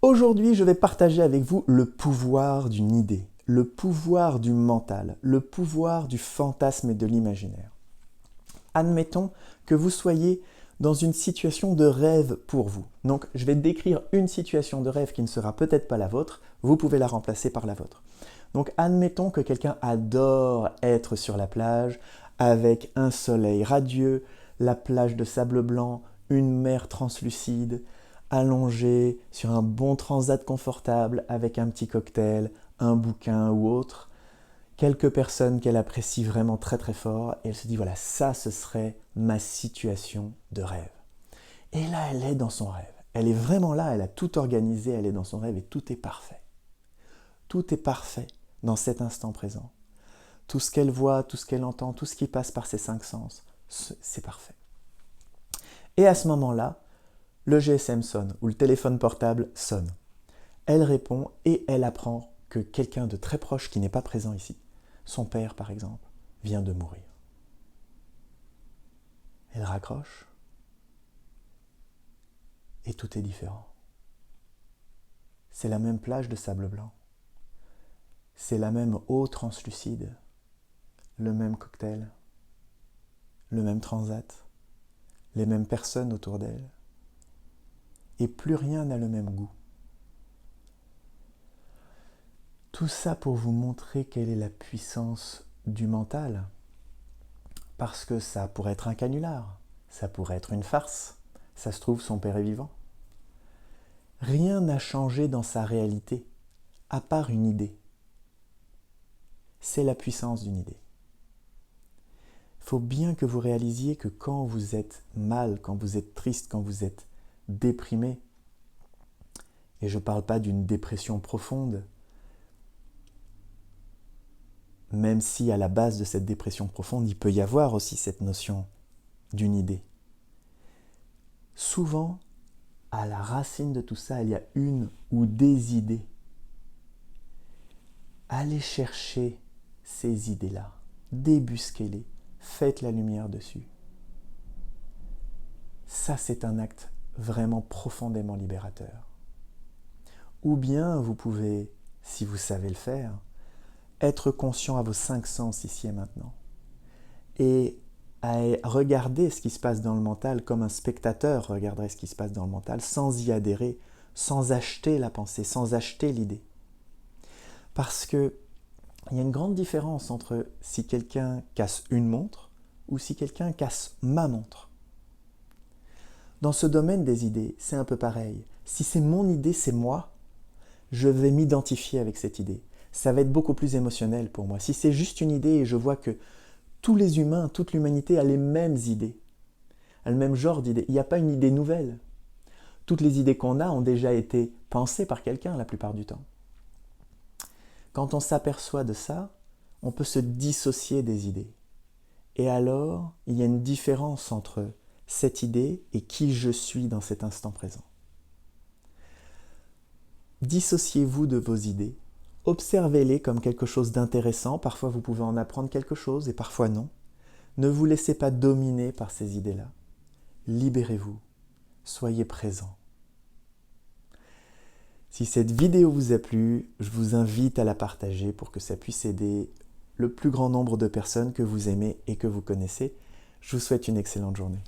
Aujourd'hui, je vais partager avec vous le pouvoir d'une idée, le pouvoir du mental, le pouvoir du fantasme et de l'imaginaire. Admettons que vous soyez dans une situation de rêve pour vous. Donc, je vais décrire une situation de rêve qui ne sera peut-être pas la vôtre, vous pouvez la remplacer par la vôtre. Donc, admettons que quelqu'un adore être sur la plage avec un soleil radieux, la plage de sable blanc, une mer translucide, allongé sur un bon transat confortable avec un petit cocktail, un bouquin ou autre, quelques personnes qu'elle apprécie vraiment très très fort et elle se dit voilà, ça ce serait ma situation de rêve. Et là elle est dans son rêve, elle est vraiment là, elle a tout organisé, elle est dans son rêve et tout est parfait. Tout est parfait dans cet instant présent. Tout ce qu'elle voit, tout ce qu'elle entend, tout ce qui passe par ses cinq sens, c'est parfait. Et à ce moment-là, le GSM sonne ou le téléphone portable sonne. Elle répond et elle apprend que quelqu'un de très proche qui n'est pas présent ici, son père par exemple, vient de mourir. Elle raccroche et tout est différent. C'est la même plage de sable blanc, c'est la même eau translucide, le même cocktail, le même transat, les mêmes personnes autour d'elle, et plus rien n'a le même goût. Tout ça pour vous montrer quelle est la puissance du mental, parce que ça pourrait être un canular, ça pourrait être une farce, ça se trouve son père est vivant. Rien n'a changé dans sa réalité, à part une idée. C'est la puissance d'une idée. Il faut bien que vous réalisiez que quand vous êtes mal, quand vous êtes triste, quand vous êtes déprimé, et je ne parle pas d'une dépression profonde, même si à la base de cette dépression profonde, il peut y avoir aussi cette notion d'une idée. Souvent, à la racine de tout ça, il y a une ou des idées. Allez chercher ces idées-là, débusquez-les, faites la lumière dessus. Ça, c'est un acte vraiment profondément libérateur. Ou bien, vous pouvez, si vous savez le faire, être conscient à vos cinq sens ici et maintenant. Et à regarder ce qui se passe dans le mental comme un spectateur regarderait ce qui se passe dans le mental sans y adhérer, sans acheter la pensée, sans acheter l'idée. Parce qu'il y a une grande différence entre si quelqu'un casse une montre ou si quelqu'un casse ma montre. Dans ce domaine des idées, c'est un peu pareil. Si c'est mon idée, c'est moi, je vais m'identifier avec cette idée. Ça va être beaucoup plus émotionnel pour moi. Si c'est juste une idée et je vois que tous les humains, toute l'humanité a les mêmes idées, a le même genre d'idées, il n'y a pas une idée nouvelle. Toutes les idées qu'on a ont déjà été pensées par quelqu'un la plupart du temps. Quand on s'aperçoit de ça, on peut se dissocier des idées. Et alors, il y a une différence entre cette idée et qui je suis dans cet instant présent. Dissociez-vous de vos idées, observez-les comme quelque chose d'intéressant, parfois vous pouvez en apprendre quelque chose et parfois non. Ne vous laissez pas dominer par ces idées-là. Libérez-vous, soyez présent. Si cette vidéo vous a plu, je vous invite à la partager pour que ça puisse aider le plus grand nombre de personnes que vous aimez et que vous connaissez. Je vous souhaite une excellente journée.